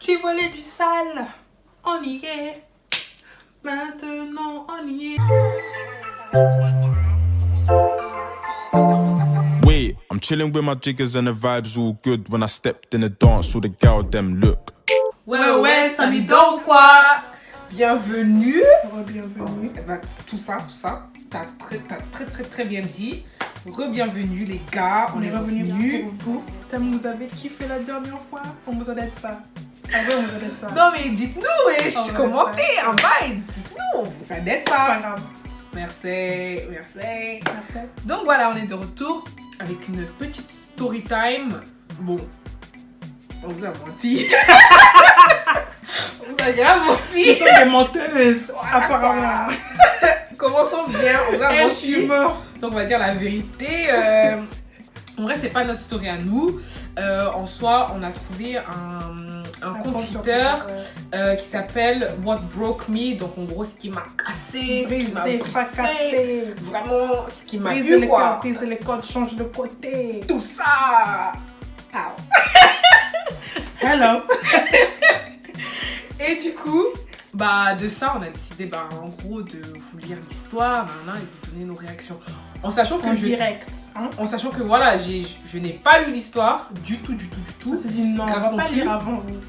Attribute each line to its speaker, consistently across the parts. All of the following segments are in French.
Speaker 1: J'ai volé du sale. On y est. Maintenant, on y est.
Speaker 2: Wait, I'm chilling with my jiggers and the vibes all good. When I stepped in the dance, all the gal them look.
Speaker 1: Ouais, salut donc ou quoi?
Speaker 3: Bienvenue.
Speaker 1: Bienvenue.
Speaker 3: Eh ben, tout ça, t'as très bien dit. Re-bienvenue les gars,
Speaker 1: On est revenu pour vous. Tellement vous avez kiffé la dernière fois. On vous a dit ça. Ah ouais, on vous a dit ça.
Speaker 3: Non mais dites-nous,
Speaker 1: Oh,
Speaker 3: commentez en bas et dites-nous, on vous a dit
Speaker 1: C'est pas
Speaker 3: ça.
Speaker 1: grave.
Speaker 3: Merci.
Speaker 1: Merci.
Speaker 3: Donc voilà, on est de retour avec une petite story time. Bon, on vous a menti. On vous a grave
Speaker 1: Ils
Speaker 3: menti.
Speaker 1: sont des menteuses, apparemment.
Speaker 3: Commençons bien, on vous a
Speaker 1: Je
Speaker 3: menti.
Speaker 1: suis mort.
Speaker 3: Donc on va dire la vérité. En vrai, c'est pas notre story à nous. En soi, on a trouvé un compte Twitter qui s'appelle What Broke Me. Donc en gros, ce qui m'a cassé, ce qui m'a
Speaker 1: Brisé,
Speaker 3: brisé,
Speaker 1: fracassé.
Speaker 3: vraiment, ce qui m'a
Speaker 1: Brise
Speaker 3: eu
Speaker 1: les
Speaker 3: quoi.
Speaker 1: cordes, brise les cordes, change de côté.
Speaker 3: Tout ça. Ow.
Speaker 1: Hello.
Speaker 3: Et du coup, bah de ça, on a décidé en gros de vous lire l'histoire, et vous donner nos réactions. En sachant que
Speaker 1: En direct. Hein?
Speaker 3: En sachant que voilà, je n'ai pas lu l'histoire du tout.
Speaker 1: On s'est dit non, on
Speaker 3: Grâce
Speaker 1: va
Speaker 3: non
Speaker 1: pas
Speaker 3: plus.
Speaker 1: lire avant vous.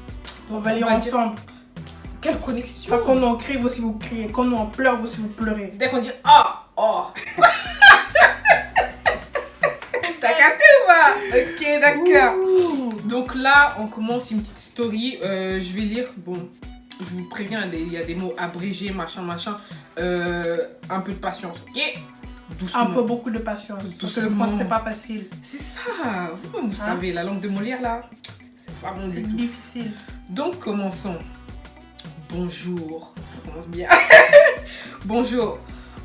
Speaker 1: On va lire
Speaker 3: dire-
Speaker 1: ensemble.
Speaker 3: Quelle connexion.
Speaker 1: Enfin, quand nous on crie, vous si vous criez. Quand nous on pleure, vous si vous pleurez.
Speaker 3: Dès qu'on dit oh. T'as capté ou pas? Ok, d'accord. Donc là, on commence une petite story. Je vais lire. Bon, je vous préviens, il y a des mots abrégés, machin. Un peu de patience, ok? Doucement.
Speaker 1: Un peu beaucoup de patience. Parce que le
Speaker 3: Doucement.
Speaker 1: français c'est pas facile.
Speaker 3: C'est ça. Vous savez, la langue de Molière là, c'est pas bon
Speaker 1: C'est
Speaker 3: du tout.
Speaker 1: difficile.
Speaker 3: Donc commençons. Bonjour, ça commence bien. Bonjour.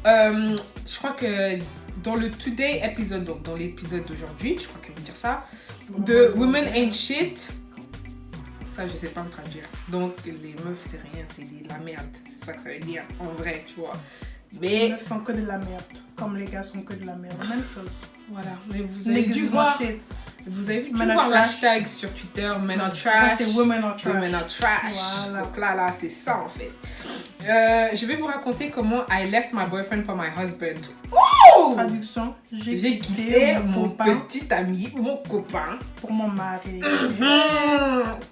Speaker 3: Je crois que dans le Today épisode, donc dans l'épisode d'aujourd'hui, je crois qu'elle veut dire ça, de Women Ain't Shit. Ça, je sais pas me traduire. Donc les meufs, c'est rien, c'est de la merde. C'est ça que ça veut dire en vrai, tu vois.
Speaker 1: Les
Speaker 3: Mais
Speaker 1: meufs sont que de la merde. Comme les gars sont que de la merde. Même chose.
Speaker 3: voilà, mais vous avez dû
Speaker 1: Niggas
Speaker 3: voir,
Speaker 1: are shit.
Speaker 3: vous avez dû
Speaker 1: Men are
Speaker 3: voir
Speaker 1: trash.
Speaker 3: l'hashtag sur Twitter, Men are
Speaker 1: Ça,
Speaker 3: trash.
Speaker 1: c'est women are trash.
Speaker 3: Women are trash.
Speaker 1: Voilà.
Speaker 3: Donc là, c'est ça en fait. Je vais vous raconter comment I left my boyfriend for my husband. Oh!
Speaker 1: Traduction.
Speaker 3: J'ai quitté mon
Speaker 1: copain
Speaker 3: petit ami, mon copain.
Speaker 1: pour mon mari.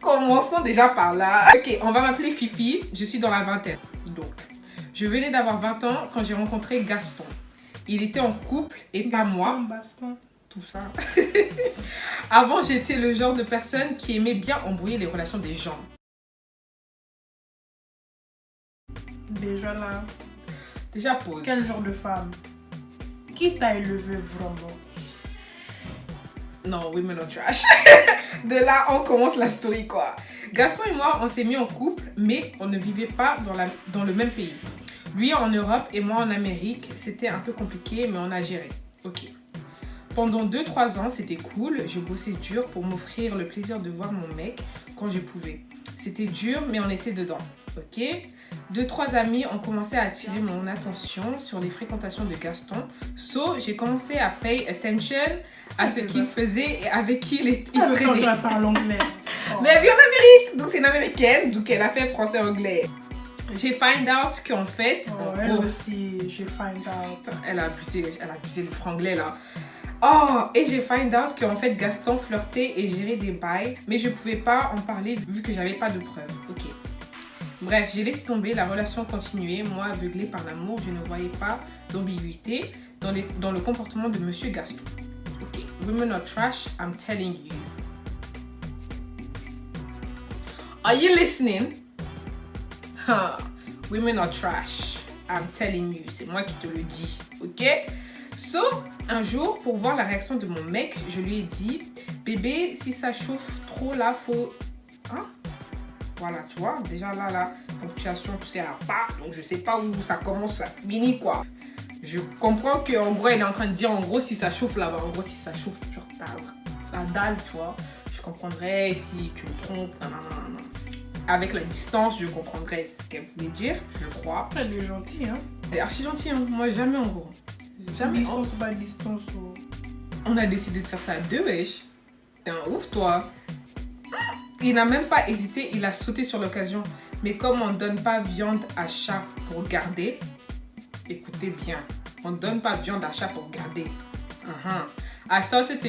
Speaker 3: Commençons déjà par là. Ok, on va m'appeler Fifi. Je suis dans la vingtaine. Donc, je venais d'avoir 20 ans quand j'ai rencontré Gaston. Il était en couple et pas moi.
Speaker 1: Baston.
Speaker 3: Tout ça. Avant, j'étais le genre de personne qui aimait bien embrouiller les relations des gens.
Speaker 1: Déjà là.
Speaker 3: Déjà pause.
Speaker 1: Quel genre de femme? Qui t'a élevé vraiment?
Speaker 3: Non, women are trash. De là, on commence la story quoi. Gaston et moi, on s'est mis en couple, mais on ne vivait pas dans le même pays. Lui en Europe et moi en Amérique, c'était un peu compliqué, mais on a géré. Ok. Pendant 2-3 ans, c'était cool. Je bossais dur pour m'offrir le plaisir de voir mon mec quand je pouvais. C'était dur, mais on était dedans. Ok. 2-3 amis ont commencé à attirer mon attention sur les fréquentations de Gaston. So, j'ai commencé à pay attention à ce qu'il faisait et avec qui il
Speaker 1: Quand
Speaker 3: traînait.
Speaker 1: je parle anglais. Oh.
Speaker 3: Mais elle vit en Amérique, donc c'est une américaine, donc elle a fait français-anglais. J'ai find out qu'en fait,
Speaker 1: Oh,
Speaker 3: en
Speaker 1: elle
Speaker 3: gros,
Speaker 1: aussi, j'ai find out.
Speaker 3: elle a abusé le franglais là. Oh, et j'ai find out qu'en fait Gaston flirtait et gérait des bails, mais je pouvais pas en parler vu que j'avais pas de preuves. Ok. Bref, j'ai laissé tomber, la relation continuait. Moi, aveuglée par l'amour, je ne voyais pas d'ambiguïté dans le comportement de Monsieur Gaston. Ok. Women are trash, I'm telling you. Are you listening? Huh. Women are trash, I'm telling you. C'est moi qui te le dis, ok? So, un jour, pour voir la réaction de mon mec, je lui ai dit, bébé, si ça chauffe trop là, faut... Hein? Voilà, tu vois, déjà là, ponctuation, tout c'est à part, donc je sais pas où ça commence, ça finit, quoi. Je comprends qu'en gros, elle est en train de dire, en gros, si ça chauffe là-bas, en gros, si ça chauffe, genre, la dalle, tu vois, je comprendrais si tu me trompes, non. Avec la distance, je comprendrais ce qu'elle voulait dire, je crois.
Speaker 1: Elle est gentille, hein?
Speaker 3: Elle est archi gentille, hein. Moi, jamais, en gros. Jamais.
Speaker 1: Distance, pas distance. Oh.
Speaker 3: On a décidé de faire ça à deux, wesh. T'es un ouf, toi. Il n'a même pas hésité, il a sauté sur l'occasion. Mais comme on ne donne pas viande à chat pour garder, écoutez bien, on ne donne pas viande à chat pour garder. I started to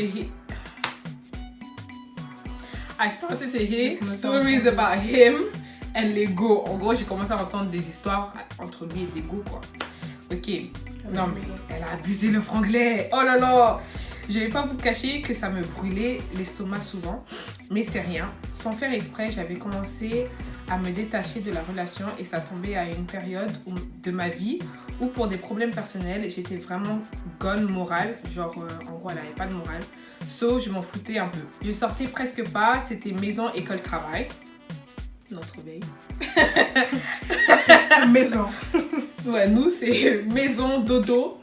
Speaker 3: hear stories about him and Lego. En gros, j'ai commencé à entendre des histoires entre lui et Lego, quoi. Ok. Non, mais elle a abusé le franglais. Oh là là. Je vais pas vous cacher que ça me brûlait l'estomac souvent, mais c'est rien. Sans faire exprès, j'avais commencé à me détacher de la relation et ça tombait à une période de ma vie où pour des problèmes personnels, j'étais vraiment gone morale. Genre, en gros, elle n'avait pas de morale. So, je m'en foutais un peu. Je sortais presque pas, c'était maison, école, travail. Notre veille.
Speaker 1: Maison.
Speaker 3: Ouais, nous, c'est maison, dodo,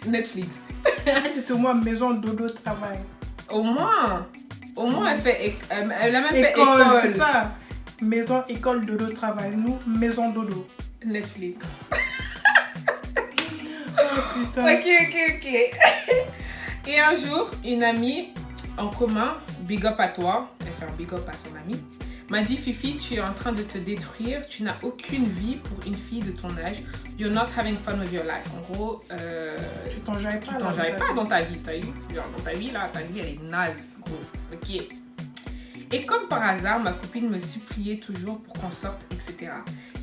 Speaker 3: Netflix.
Speaker 1: C'est au moins maison, dodo, travail.
Speaker 3: Au moins, elle a même fait
Speaker 1: École,
Speaker 3: école.
Speaker 1: c'est ça. Maison, école, dodo, travail. Nous, maison, dodo.
Speaker 3: Netflix.
Speaker 1: Oh putain.
Speaker 3: Ok. Et un jour, une amie en commun, big up à toi, elle fait un big up à son amie, m'a dit Fifi, tu es en train de te détruire, tu n'as aucune vie pour une fille de ton âge. You're not having fun with your life. En gros,
Speaker 1: tu t'enjailles
Speaker 3: pas dans ta vie, t'as eu. Genre dans ta vie là, ta vie elle est naze, gros. Ok. Et comme par hasard, ma copine me suppliait toujours pour qu'on sorte, etc.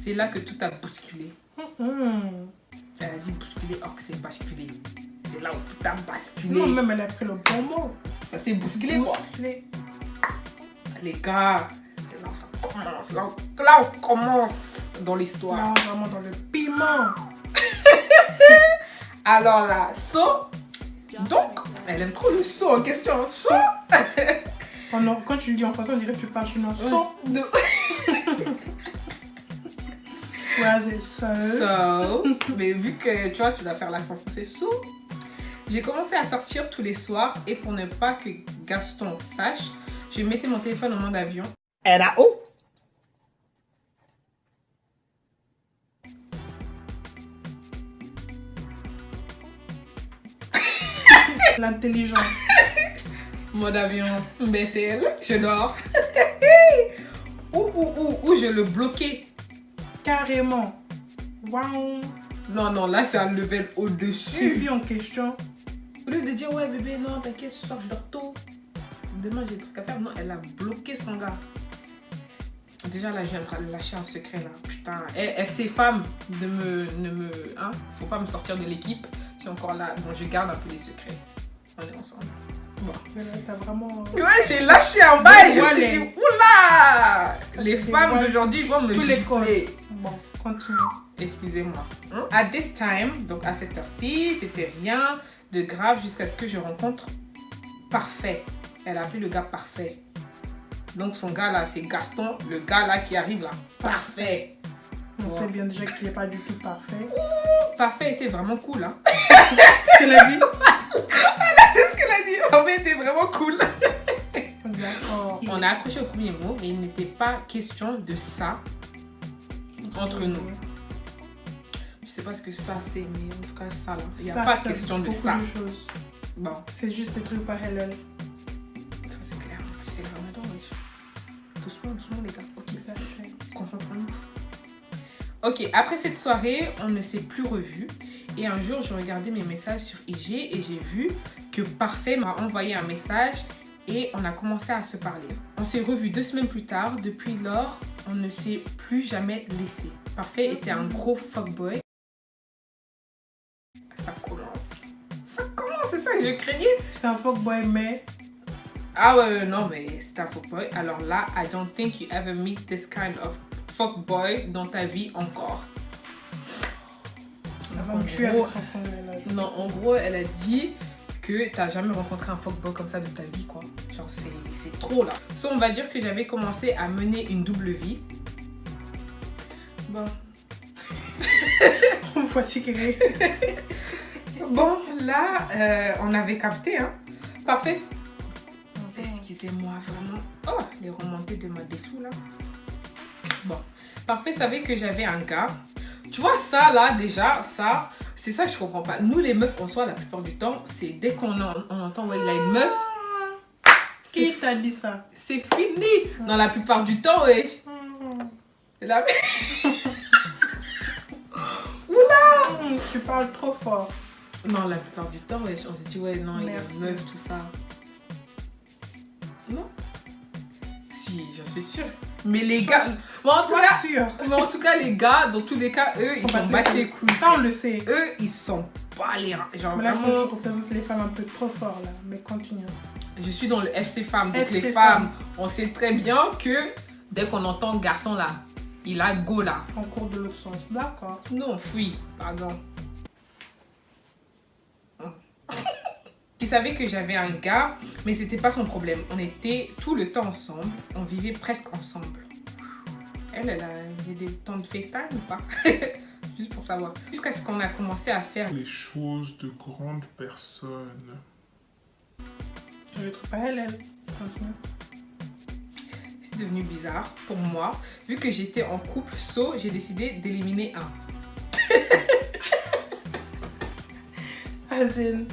Speaker 3: C'est là que tout a bousculé. Elle a dit bousculer, or que c'est basculé. C'est là où tout a basculé.
Speaker 1: Non, même elle a pris le bon mot.
Speaker 3: Ça s'est bousculé quoi. Les gars, c'est là où ça commence. Là où on commence dans l'histoire.
Speaker 1: Là, vraiment dans le piment.
Speaker 3: Alors là, so. Donc, elle aime trop le so en question. So.
Speaker 1: Oh non, quand tu le dis en français, on dirait que tu parles chinois. So. Ouais, c'est
Speaker 3: So. Mais vu que tu vois, tu dois faire l'accent français. So. J'ai commencé à sortir tous les soirs et pour ne pas que Gaston sache, je mettais mon téléphone en mode avion.
Speaker 1: L'intelligence.
Speaker 3: Mode avion, mais c'est elle, je dors. Ou je le bloquais.
Speaker 1: Carrément. Waouh.
Speaker 3: Non, là c'est un level au-dessus.
Speaker 1: Suivi en question.
Speaker 3: Au lieu de dire ouais bébé, non t'inquiète, ce soir je dors tôt. Demain j'ai des trucs à faire. Non, elle a bloqué son gars. Déjà là je viens de lâcher un secret là. Putain, FC femme, hein, faut pas me sortir de l'équipe. Je suis encore là, bon je garde un peu les secrets. On est ensemble. Bon.
Speaker 1: Mais là, t'as vraiment...
Speaker 3: Ouais, j'ai lâché en bas et je me suis dit, oula! Les
Speaker 1: Des
Speaker 3: femmes
Speaker 1: voiles.
Speaker 3: d'aujourd'hui vont me
Speaker 1: Tous les
Speaker 3: gifler.
Speaker 1: Bon, continue.
Speaker 3: Excusez-moi. At this time, donc à cette heure-ci, c'était rien de grave jusqu'à ce que je rencontre Parfait. Elle a appelé le gars Parfait. Donc son gars là, c'est Gaston, le gars là qui arrive là. Parfait.
Speaker 1: On sait bien déjà qu'il n'est pas du tout parfait.
Speaker 3: Parfait était vraiment cool, hein.
Speaker 1: Ce qu'elle a dit.
Speaker 3: C'est ce qu'elle a dit. Parfait était vraiment cool.
Speaker 1: D'accord.
Speaker 3: On a accroché au premier mot, mais il n'était pas question de ça entre nous. Je sais pas ce que ça c'est, mais en tout cas ça là. Il n'y a pas question de ça.
Speaker 1: De choses.
Speaker 3: Bon,
Speaker 1: C'est juste des trucs pas halal.
Speaker 3: ça c'est clair. C'est le ramadan, wesh. Doucement les gars. Ok,
Speaker 1: Ça, c'est clair.
Speaker 3: concentrons-nous. Ok, après cette soirée, on ne s'est plus revus. Et un jour, je regardais mes messages sur IG et j'ai vu que Parfait m'a envoyé un message et on a commencé à se parler. On s'est revus 2 semaines plus tard. Depuis lors, on ne s'est plus jamais laissé. Parfait était un gros fuckboy. Ça commence, c'est ça que je craignais.
Speaker 1: C'est un fuckboy, mais...
Speaker 3: Ah ouais, non, mais c'est un fuckboy. Alors là, I don't think you ever meet this kind of fuckboy dans ta vie encore.
Speaker 1: Elle va me tuer avec son franglais là.
Speaker 3: Non, en gros, elle a dit que t'as jamais rencontré un fuckboy comme ça de ta vie, quoi. Genre, c'est trop, là. So, on va dire que j'avais commencé à mener une double vie. Bon.
Speaker 1: On me fatiguerait.
Speaker 3: Bon, là, on avait capté, hein. Parfait. Excusez-moi, vraiment. Oh, les remontées de ma dessous, là. Bon. Parfait savait que j'avais un gars. Tu vois, ça, là, déjà, ça... C'est ça que je comprends pas. Nous, les meufs, en soi, la plupart du temps, c'est dès qu'on entend, ouais, il a une meuf,
Speaker 1: Qui t'a dit ça?
Speaker 3: C'est fini. Dans la plupart du temps, wesh. La... Oula!
Speaker 1: Tu parles trop fort.
Speaker 3: Non, la plupart du temps, wesh, on se dit, ouais, non,
Speaker 1: Merci.
Speaker 3: il est meuf, tout ça. Non? Si, j'en suis sûre. Mais les gars... Bon, en tout cas, les gars, dans tous les cas, eux, ils s'en battent les couilles.
Speaker 1: Ça, on le sait.
Speaker 3: Eux, ils sont pas les rats. Genre,
Speaker 1: Mais là,
Speaker 3: vraiment,
Speaker 1: je représente les femmes un peu trop fort, là. Mais continue.
Speaker 3: je suis dans le FC Femmes. Donc,
Speaker 1: FC
Speaker 3: les femmes, on sait très bien que dès qu'on entend garçon là, il a go là.
Speaker 1: En cours de l'autre sens. D'accord.
Speaker 3: Non, fuis, pardon. Il savait que j'avais un gars, mais c'était pas son problème. On était tout le temps ensemble, on vivait presque ensemble. Elle a des temps de FaceTime ou pas? Juste pour savoir. Jusqu'à ce qu'on a commencé à faire
Speaker 4: Les choses de grandes personnes.
Speaker 1: Je le trouve pas elle. Continue.
Speaker 3: c'est devenu bizarre pour moi. Vu que j'étais en couple, j'ai décidé d'éliminer un.
Speaker 1: Azine.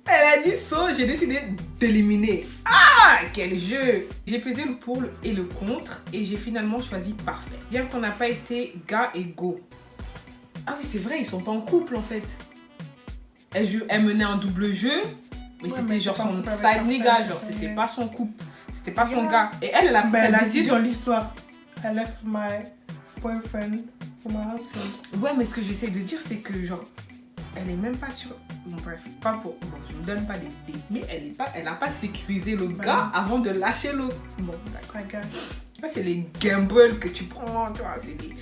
Speaker 3: Elle a dit j'ai décidé d'éliminer. Ah, quel jeu! J'ai pesé le pour et le contre et j'ai finalement choisi parfait. Bien qu'on n'a pas été gars et go. Ah oui, c'est vrai, ils sont pas en couple en fait. Elle menait un double jeu, mais c'était genre son side nigga, genre c'était pas son couple, c'était pas son gars. Et elle a pris
Speaker 1: elle
Speaker 3: la
Speaker 1: a dit
Speaker 3: décision.
Speaker 1: dans l'histoire, I left my boyfriend for my husband.
Speaker 3: Ouais, mais ce que j'essaie de dire, c'est que genre, elle est même pas sûre. Bon, bref, pas pour. Bon, je vous donne pas des idées, mais elle a pas sécurisé l'autre gars avant de lâcher l'autre. Bon, d'accord.
Speaker 1: Regarde,
Speaker 3: Ça, c'est les gambles que tu prends, tu vois, c'est des.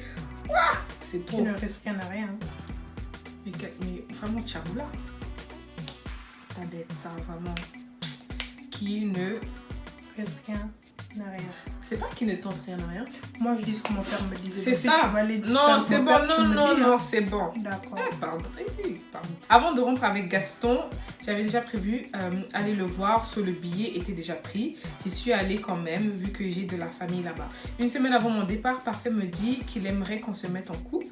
Speaker 3: Ouah, c'est
Speaker 1: qui
Speaker 3: trop.
Speaker 1: ne risque rien à rien.
Speaker 3: Mais vraiment, Tchaboula. T'as d'être ça, vraiment. Qui ne.
Speaker 1: Risque rien à rien.
Speaker 3: C'est pas qui ne tente rien à rien.
Speaker 1: Moi, je dis ce que mon père me disait.
Speaker 3: C'est
Speaker 1: Donc, si
Speaker 3: ça.
Speaker 1: tu vas aller dire
Speaker 3: Non,
Speaker 1: ça à
Speaker 3: c'est
Speaker 1: mon
Speaker 3: bon,
Speaker 1: père, tu
Speaker 3: non,
Speaker 1: me
Speaker 3: non,
Speaker 1: dis,
Speaker 3: non,
Speaker 1: hein.
Speaker 3: c'est bon.
Speaker 1: D'accord.
Speaker 3: Pardon. Pardon. Avant de rompre avec Gaston, j'avais déjà prévu aller le voir, le billet était déjà pris. J'y suis allée quand même, vu que j'ai de la famille là-bas. Une semaine avant mon départ, Parfait me dit qu'il aimerait qu'on se mette en couple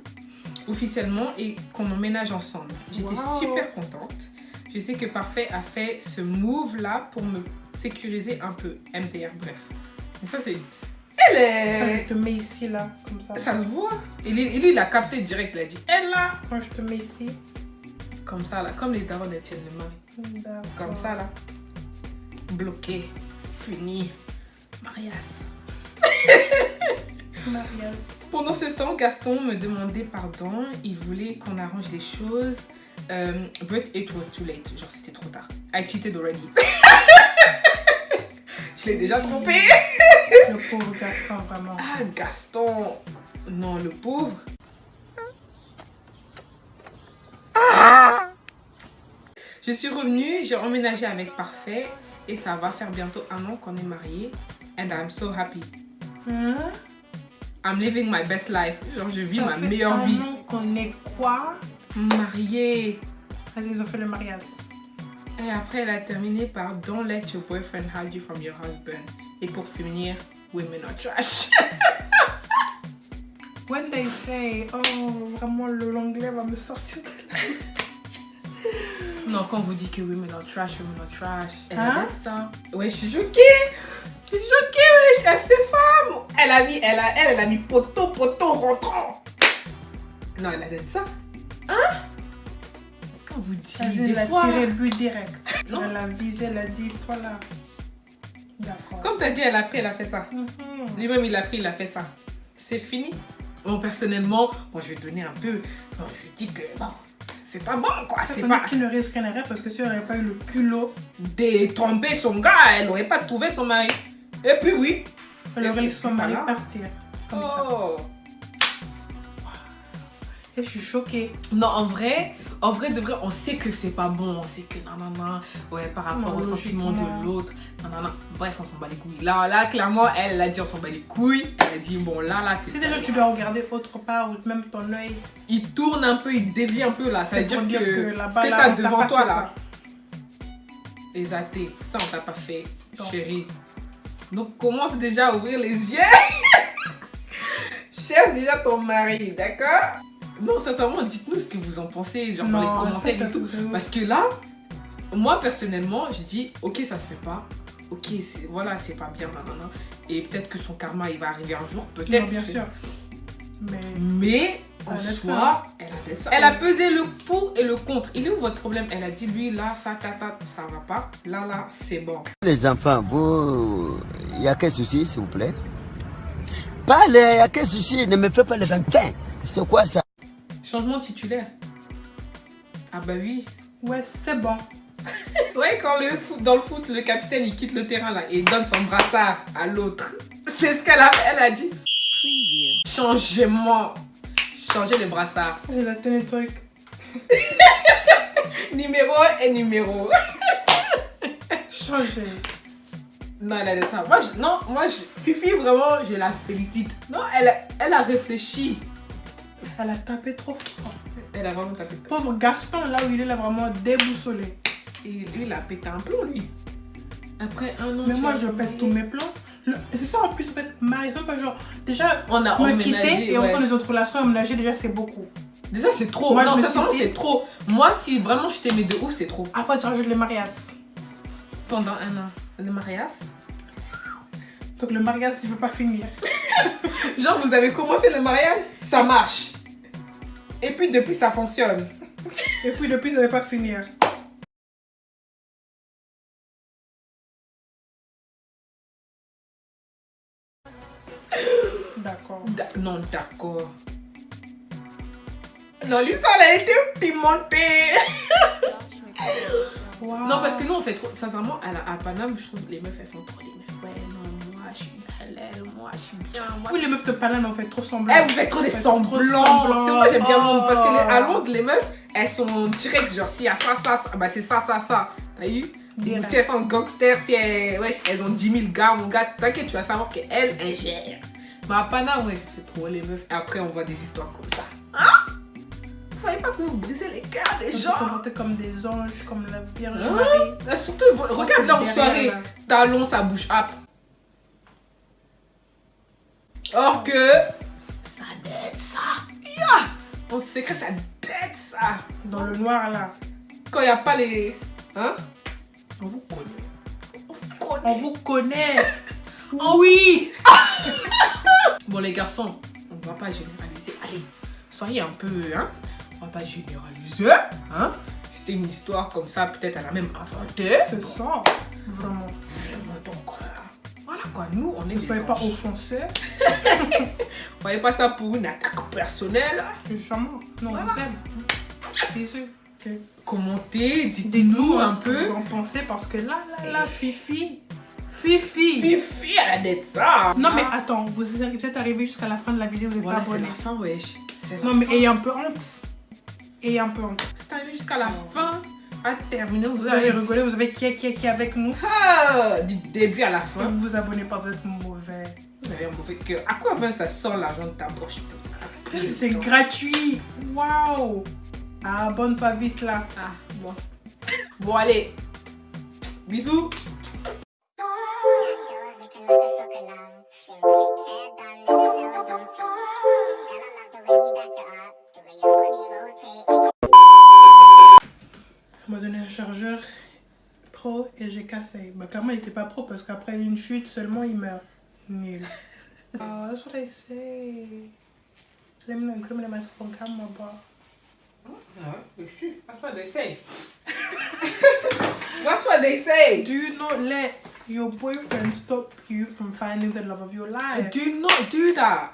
Speaker 3: officiellement et qu'on emménage ensemble. J'étais super contente. Je sais que Parfait a fait ce move-là pour me sécuriser un peu. MDR, bref. Mais ça, c'est...
Speaker 1: Quand je te mets ici, là, comme ça.
Speaker 3: Ça se voit. Et lui, il a capté direct. Il a dit, elle là.
Speaker 1: Quand je te mets ici.
Speaker 3: Comme ça, là. Comme les darons d'Etienne le mari.
Speaker 1: D'accord.
Speaker 3: Comme ça, là. Bloqué. Fini. Marias.
Speaker 1: Marias.
Speaker 3: Pendant ce temps, Gaston me demandait pardon. Il voulait qu'on arrange les choses. But it was too late. Genre, c'était trop tard. I cheated already. Je l'ai déjà trompé.
Speaker 1: Le pauvre Gaston, vraiment.
Speaker 3: Ah, Gaston. Non, le pauvre. Je suis revenue, j'ai emménagé avec Parfait et ça va faire bientôt 1 an qu'on est mariés. And I'm so happy.
Speaker 1: Hein?
Speaker 3: I'm living my best life. Genre, je vis
Speaker 1: Ça
Speaker 3: ma
Speaker 1: fait
Speaker 3: meilleure vie.
Speaker 1: un an qu'on est quoi?
Speaker 3: Mariée.
Speaker 1: Vas-y, ils ont fait le mariage.
Speaker 3: Et après, elle a terminé par Don't let your boyfriend hide you from your husband. Et pour finir, women are trash.
Speaker 1: When they say, oh, vraiment, l'anglais va me sortir de là.
Speaker 3: Non, quand on vous dit que women are trash, elle
Speaker 1: Hein?
Speaker 3: a dit ça. Ouais, je suis choquée. Je suis choquée, wesh. FC Femme. Elle a mis poteau rentrant. Non, elle a dit ça. Hein? Est-ce qu'on vous dit
Speaker 1: Vas-y,
Speaker 3: des
Speaker 1: elle a
Speaker 3: fois...
Speaker 1: tiré le but direct.
Speaker 3: Non.
Speaker 1: Elle a visé, elle a dit, toi là. D'accord.
Speaker 3: Comme t'as dit, elle a pris, elle a fait ça.
Speaker 1: Mhm.
Speaker 3: Lui-même, il a pris, il a fait ça. C'est fini. Bon, personnellement, je vais donner un peu... Bon, je dis que, bon, c'est pas bon, quoi.
Speaker 1: Ça
Speaker 3: C'est
Speaker 1: connaît
Speaker 3: pas...
Speaker 1: qui ne risque rien à rien parce que si elle n'avait pas eu le culot,
Speaker 3: de tromper son gars, elle n'aurait pas trouvé son mari. Et puis oui.
Speaker 1: elle aurait laissé son mari
Speaker 3: Voilà.
Speaker 1: partir. Comme ça.
Speaker 3: Oh.
Speaker 1: Et je suis choquée.
Speaker 3: Non, en vrai, de vrai, on sait que c'est pas bon. On sait que nanana, ouais, par rapport
Speaker 1: Non,
Speaker 3: au sentiment
Speaker 1: logiquement.
Speaker 3: de l'autre. Nanana. Bref, on s'en bat les couilles. Là, clairement, elle a dit on s'en bat les couilles. Elle a dit bon, là, c'est...
Speaker 1: Si déjà tu dois regarder autre part ou même ton œil,
Speaker 3: Il tourne un peu, il dévie un peu là. Ça veut
Speaker 1: c'est pour
Speaker 3: dire que
Speaker 1: là-bas,
Speaker 3: ce que
Speaker 1: là,
Speaker 3: t'as
Speaker 1: on t'a
Speaker 3: devant
Speaker 1: pas
Speaker 3: toi
Speaker 1: fait
Speaker 3: là, les athées, ça on t'a pas fait,
Speaker 1: Non.
Speaker 3: chérie. Donc commence déjà à ouvrir les yeux. Cherche déjà ton mari, d'accord? Non, sincèrement, dites-nous ce que vous en pensez, genre dans les commentaires et tout. Parce que là, moi, personnellement, je dis, ok, ça se fait pas. Ok, voilà, c'est pas bien, nanana. Et peut-être que son karma, il va arriver un jour,
Speaker 1: Non,
Speaker 3: peut-être.
Speaker 1: bien sûr.
Speaker 3: Mais en soi, elle a pesé le pour et le contre. Il est où votre problème? Elle a dit, lui, là, ça, ça va pas. Là, c'est bon.
Speaker 5: Les enfants, vous, il y a quel souci, s'il vous plaît? Parlez, il y a quel souci? Ne me faites pas le vampin. C'est quoi ça?
Speaker 3: Changement titulaire. Ah bah oui.
Speaker 1: Ouais, c'est bon.
Speaker 3: Ouais, quand dans le foot, le capitaine, il quitte le terrain, là, et donne son brassard à l'autre. C'est ce elle a dit. Changement. Changer les brassards.
Speaker 1: Elle a tenu le truc.
Speaker 3: Numéro et numéro.
Speaker 1: Changer.
Speaker 3: Non, elle a dit ça. Fifi, vraiment, je la félicite. Non, elle a réfléchi.
Speaker 1: Elle a tapé trop fort.
Speaker 3: Elle a vraiment tapé.
Speaker 1: Pauvre Gaston, là où il est, là, vraiment déboussolé.
Speaker 3: Et lui, il a pété un plomb, lui. Après un an.
Speaker 1: Mais moi, je pète tous mes plans. C'est ça en plus, en fait, Marie-Son, genre, déjà,
Speaker 3: on a
Speaker 1: me quitter et encore les autres relations aménagées, déjà, c'est beaucoup.
Speaker 3: Déjà, c'est trop.
Speaker 1: Moi,
Speaker 3: non,
Speaker 1: je me
Speaker 3: sincèrement,
Speaker 1: suis dit-
Speaker 3: c'est trop. Moi, si vraiment je t'aimais de ouf, c'est trop.
Speaker 1: Après, tu rajoutes les mariages.
Speaker 3: Pendant un an. Le mariage.
Speaker 1: Donc, le mariage, il ne veut pas finir.
Speaker 3: Genre, vous avez commencé le mariage, ça marche. Et puis, depuis, ça fonctionne.
Speaker 1: Et puis, depuis, ça ne veut pas finir. D'accord.
Speaker 3: Non, d'accord. Non, l'histoire a été pimentée.
Speaker 1: Wow.
Speaker 3: Non, parce que nous, on fait trop. Sincèrement, à Paname, je trouve que les meufs, elles font trop les meufs. Ouais, non, moi, je suis halal, moi, je suis bien. Moi,
Speaker 1: Vous, les meufs de Paname, on fait trop semblant.
Speaker 3: vous faites trop des semblants. C'est ça que j'aime bien Londres. Parce que à Londres, les meufs, elles sont directes. Genre, s'il y a ça, bah c'est ça. T'as eu?
Speaker 1: Direct.
Speaker 3: Si elles sont gangsters, si elles ont 10 000 gars, mon gars, t'inquiète, tu vas savoir qu'elles, elles gèrent. Mais à Paname, ouais, c'est trop les meufs. Et après, on voit des histoires comme ça. Hein? Vous voyez pas que vous brisez les cœurs des
Speaker 1: Ils
Speaker 3: gens?
Speaker 1: sont comportés comme des anges, comme la Vierge
Speaker 3: Hein?
Speaker 1: Marie.
Speaker 3: Surtout, regarde là en soirée,
Speaker 1: Derrière, là.
Speaker 3: talons, ça bouge up. Or que ça dette ça. Yeah! On sait que ça dette ça.
Speaker 1: Dans le noir, là.
Speaker 3: Quand il n'y a pas les. Hein? On vous connaît. On vous connaît.
Speaker 1: On vous connaît.
Speaker 3: Oui! Bon, les garçons, on ne va pas généraliser. Allez, soyez un peu. Hein? On va pas généraliser. Hein? C'était une histoire comme ça, peut-être elle a même inventé.
Speaker 1: C'est ça. Vraiment.
Speaker 3: Donc, voilà quoi, nous, on est
Speaker 1: Ne
Speaker 3: des
Speaker 1: soyez pas
Speaker 3: anges.
Speaker 1: offensés.
Speaker 3: Voyez pas ça pour une attaque personnelle.
Speaker 1: Justement. Non,
Speaker 3: Voilà.
Speaker 1: on s'aime. Bisous. Ok.
Speaker 3: Commentez, dites-nous
Speaker 1: Dites-nous
Speaker 3: un
Speaker 1: ce que
Speaker 3: peu.
Speaker 1: vous en pensez parce que là, Fifi.
Speaker 3: Fifi, elle a d'être ça.
Speaker 1: Non, mais attends, vous êtes peut-être arrivé jusqu'à la fin de la vidéo, vous êtes
Speaker 3: Voilà,
Speaker 1: pas
Speaker 3: c'est
Speaker 1: abonné.
Speaker 3: la fin, wesh. C'est
Speaker 1: Non,
Speaker 3: la
Speaker 1: mais
Speaker 3: fin.
Speaker 1: ayez un peu honte. Ayez un peu honte.
Speaker 3: C'est arrivé jusqu'à la fin, à terminer.
Speaker 1: Vous avez rigolé, vous avez qui avec nous.
Speaker 3: Du début à la
Speaker 1: Et
Speaker 3: fin.
Speaker 1: vous vous abonnez pas, vous êtes mauvais.
Speaker 3: Vous avez un mauvais cœur. À quoi même ça sort l'argent de ta poche?
Speaker 1: C'est gratuit. Waouh. Ah, abonne-toi vite là.
Speaker 3: Ah, bon. Bon, allez. Bisous.
Speaker 1: On m'a donné un chargeur pro et j'ai cassé. Bah, clairement, il était pas pro parce qu'après une chute seulement, il meurt. Nul. Oh, that's what I say. Let me know, include my phone camera, boy.
Speaker 3: That's what they say. That's what they say.
Speaker 1: Do not let your boyfriend stop you from finding the love of your life.
Speaker 3: Do not do that.